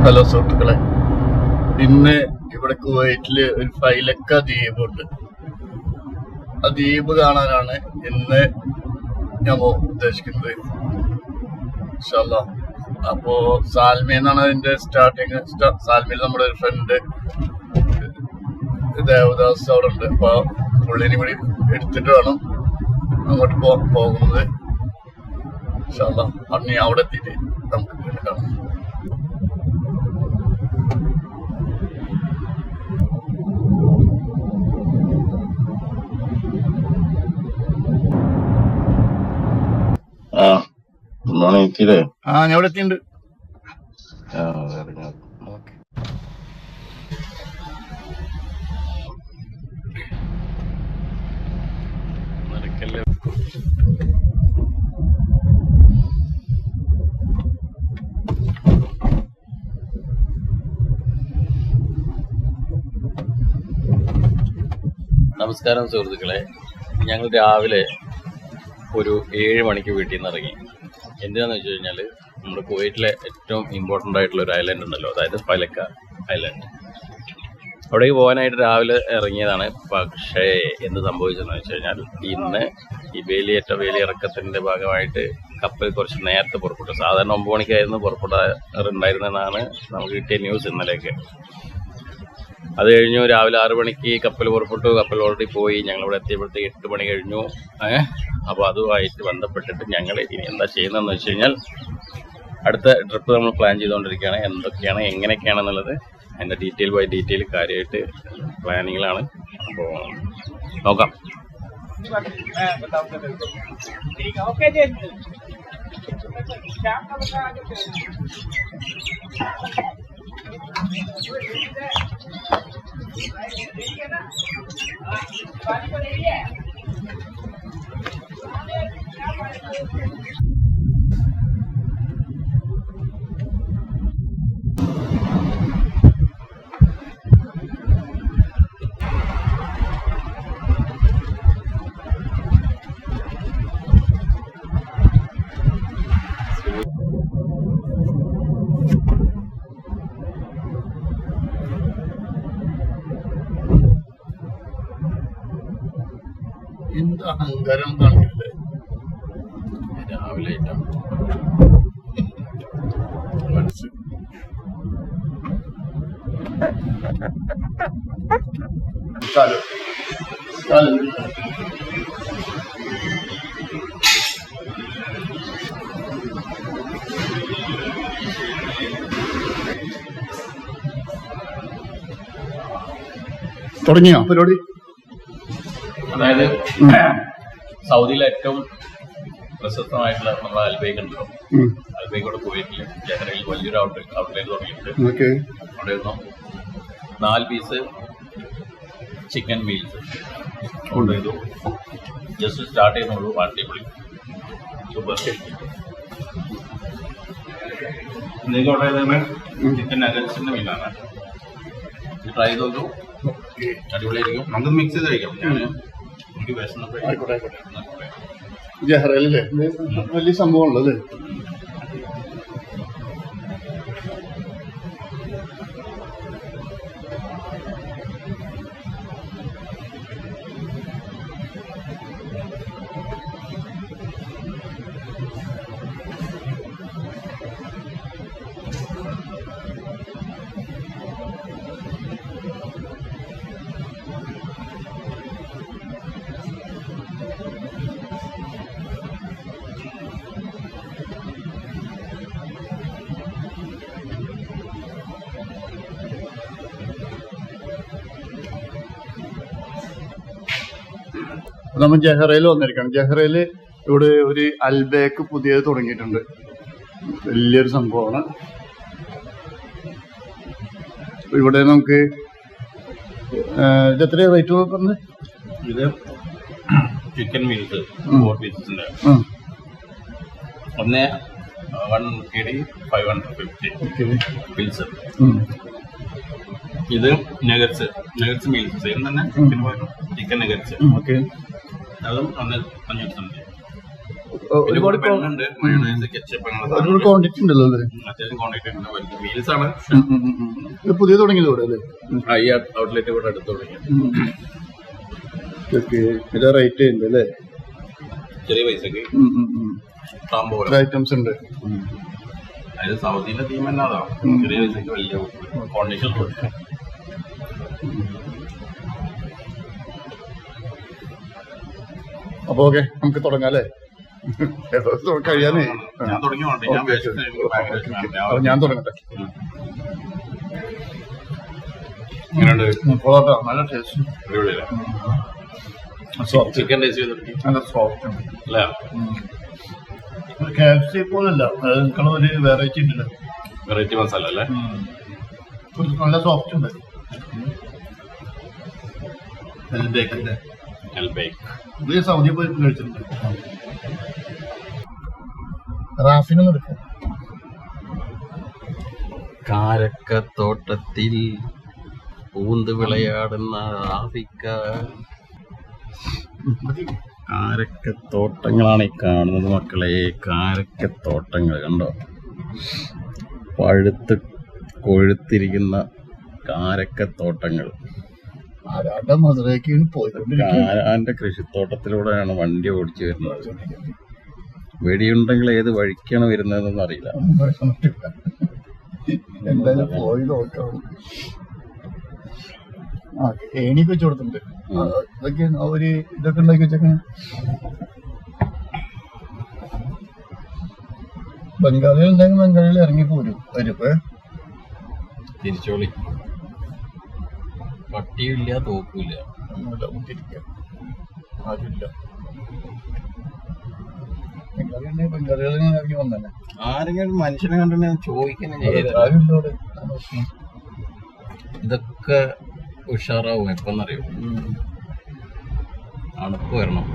Hello സുഹൃത്തുക്കളെ, ഇന്ന് ഇവിടെ കുവൈറ്റില് ഒരു ഫൈലക്ക ദ്വീപുണ്ട്. ആ ദ്വീപ് കാണാനാണ് ഇന്ന് ഞാൻ ഉദ്ദേശിക്കുന്നത്. ഇൻഷാ അല്ലാ. അപ്പോ സാൽമേന്നാണ് അതിന്റെ സ്റ്റാർട്ടിങ്. സാൽമയിൽ നമ്മുടെ ഒരു ഫ്രണ്ട് ദേവദാസ് അവിടെ ഉണ്ട്. അപ്പൊ പുള്ളിനെ കൂടി എടുത്തിട്ട് വേണം അങ്ങോട്ട് പോകുന്നത്. ഇൻഷാ അല്ലാ. അന്ന് അവിടെ എത്തിയിട്ട് നമുക്ക് കാണാം. ഞാൻ ഇവിടെ എത്തിയിട്ടുണ്ട്. നമസ്കാരം സുഹൃത്തുക്കളെ, ഞങ്ങൾ രാവിലെ ഒരു 7 മണിക്ക് വീട്ടിൽ നിന്ന് ഇറങ്ങി. എന്തിനാന്ന് വെച്ച് കഴിഞ്ഞാൽ നമ്മുടെ കുവൈറ്റിലെ ഏറ്റവും ഇമ്പോർട്ടൻ്റ് ആയിട്ടുള്ള ഒരു ഐലൻഡ് ഉണ്ടല്ലോ, അതായത് ഫൈലക്ക ഐലൻഡ്. അവിടേക്ക് പോകാനായിട്ട് രാവിലെ ഇറങ്ങിയതാണ്. പക്ഷേ എന്ത് സംഭവിച്ചെന്ന് വെച്ച് കഴിഞ്ഞാൽ ഇന്ന് ഈ വേലിയിറക്കത്തിൻ്റെ ഭാഗമായിട്ട് കപ്പൽ കുറച്ച് നേരത്തെ പുറപ്പെട്ടു. സാധാരണ 9 മണിക്കായിരുന്നു പുറപ്പെടാറുണ്ടായിരുന്നതെന്നാണ് നമുക്ക് കിട്ടിയ ന്യൂസ് ഇന്നലെയൊക്കെ. അത് കഴിഞ്ഞു രാവിലെ 6 മണിക്ക് കപ്പൽ പുറപ്പെട്ടു. കപ്പൽ ഓൾറെഡി പോയി. ഞങ്ങളിവിടെ എത്തിയപ്പോഴത്തേക്ക് 8 മണി കഴിഞ്ഞു. അപ്പോൾ അതുമായിട്ട് ബന്ധപ്പെട്ടിട്ട് ഞങ്ങൾ ഇനി എന്താ ചെയ്യുന്നതെന്ന് വെച്ച് കഴിഞ്ഞാൽ അടുത്ത ട്രിപ്പ് നമ്മൾ പ്ലാൻ ചെയ്തുകൊണ്ടിരിക്കുകയാണ്. എന്തൊക്കെയാണ് എങ്ങനെയൊക്കെയാണെന്നുള്ളത് അതിൻ്റെ ഡീറ്റെയിൽ ബൈ ഡീറ്റെയിൽ കാര്യമായിട്ട് പ്ലാനിങ്ങിലാണ്. അപ്പോൾ നോക്കാം. എന്ത് അഹങ്കാരം കാണില്ലേ രാവിലെ മനസ്സ്. തുടങ്ങിയോ പരിപാടി? അതായത് സൗദിയിലെ ഏറ്റവും പ്രശസ്തമായിട്ടുള്ള നമ്മുടെ അൽബൈക്ക് ഉണ്ടല്ലോ, അൽബൈക്കോട് പോയിട്ടില്ല. ജഹ്റയിൽ വലിയൊരു ഔട്ട്ലെറ്റ് തുടങ്ങിയിട്ടുണ്ട്. അവിടെ നിന്നും 4 പീസ് ചിക്കൻ മീൽസ് ഓർഡർ ചെയ്തു. ജസ്റ്റ് സ്റ്റാർട്ട് ചെയ്യുന്നുള്ളൂ. അടിപൊളി, സൂപ്പർ. നിങ്ങൾക്ക് ഓർഡർ ചെയ്തത് ചിക്കൻ നഗറ്റ്സിന്റെ മീലാണ്. ട്രൈ ചെയ്ത് നോക്കൂ, അടിപൊളിയായിരിക്കും. നമുക്ക് മിക്സ് ചെയ്ത് കഴിക്കാം. എനിക്ക് വിശന്നപ്പോഴേ ജഹ്റയിലല്ലേ വലിയ സംഭവം ഉള്ളത്. നമ്മൾ ജഹ്റയിൽ വന്നിരിക്കണം. ജഹ്റയില് ഇവിടെ ഒരു അൽബേക്ക് പുതിയത് തുടങ്ങിയിട്ടുണ്ട്. വലിയൊരു സംഭവമാണ്. ഇവിടെ നമുക്ക് ഇത് എത്ര റേറ്റ് പറഞ്ഞത്? ഇത് ചിക്കൻ മീൽസ് 4 പീസസിന്റെ 1 KD 550 മീൽസ്. ഇത് നഗറ്റ്സ് മീൽസ് സെയിം തന്നെ. ചിക്കൻ നഗറ്റ്സ് അതും 550. ഒരുപാട് പെണ്ണുണ്ട്, മയോണൈസ്, കെച്ചപ്പ്, ഒരുപാട് ക്വാണ്ടിറ്റി ഉണ്ടല്ലോ അല്ലേ? അത്യാവശ്യം ക്വാണ്ടിറ്റി ഉണ്ട്. മീൽസ് ആണ്. ഇത് പുതിയ തുടങ്ങിയത് ഇവിടെ അല്ലേ? ഈ ഔട്ട്ലെറ്റ് ഇവിടെ അടുത്ത് തുടങ്ങിയത്. ഇതിന്റെ റേറ്റ് ഉണ്ട് അല്ലേ? ചെറിയ പൈസക്ക് ഐറ്റംസ് ഉണ്ട്. അതായത് സൗദിയിലെ തീം തന്നെ അതാണ്. ചെറിയ പൈസക്ക് വലിയ കോണ്ടീഷൻ കൊടുക്കും. അപ്പൊ ഓക്കെ, നമുക്ക് തുടങ്ങാം അല്ലേ? കഴിയാനേ ഞാൻ തുടങ്ങി. ഞാൻ തുടങ്ങട്ടെ. എങ്ങനെയുണ്ട്? നല്ല ടേസ്റ്റ്. അടിപൊളിയല്ലേ? ചിക്കൻ ടേസ്റ്റ് ചെയ്തിട്ട് നല്ല സോഫ്റ്റ് ഉണ്ട് അല്ലേ? KFC പോലല്ല, നിൽക്കണ ഒരു വെറൈറ്റി ഉണ്ടല്ലോ. വെറൈറ്റി മസാല അല്ലേ? നല്ല സോഫ്റ്റ് ഉണ്ട്. ഇത് സൗദി പോയി കഴിച്ചിട്ടുണ്ട്. റാഫിനൊന്നും എടുക്കാം. കാരക്കത്തോട്ടത്തിൽ പൂന്ത് വിളയാടുന്ന റാഫിക്ക. കാരക്കത്തോട്ടങ്ങളാണ് ഈ കാണുന്നത് മക്കളെ. കാരക്കത്തോട്ടങ്ങൾ കണ്ടോ? പഴുത്ത് കൊഴുത്തിരിക്കുന്ന കാരക്കത്തോട്ടങ്ങൾ. ആരാന്റെ മധുരയ്ക്ക് ആരാന്റെ കൃഷിത്തോട്ടത്തിലൂടെയാണ് വണ്ടി ഓടിച്ചു വരുന്നത്. വെടിയുണ്ടെങ്കിൽ ഏത് വഴിക്കാണ് വരുന്നതെന്നൊന്നും അറിയില്ല. എന്തായാലും പോയി നോക്കാം. ഏണിയൊക്കെ വെച്ച് കൊടുത്തിട്ടുണ്ട്. ഇതൊക്കെ അവര് ഇതൊക്കെ ഉണ്ടാക്കി വെച്ചേക്കണേ. ബംഗാളികൾ ഉണ്ടെങ്കിൽ ബംഗാളികൾ ഇറങ്ങിപ്പോരും. വരുപ്പേ തിരിച്ചോളി. പട്ടിയില്ല, തോക്കില്ല, ആരുമില്ല. ബംഗാളികൾ ഇറങ്ങി വന്നെ. ആരെങ്കിലും മനുഷ്യനെ കണ്ടിട്ട് ചോദിക്കാൻ ഇതൊക്കെ ഉഷാറാവും. എപ്പെന്നറിയോ? അണുപ്പ് വരണം.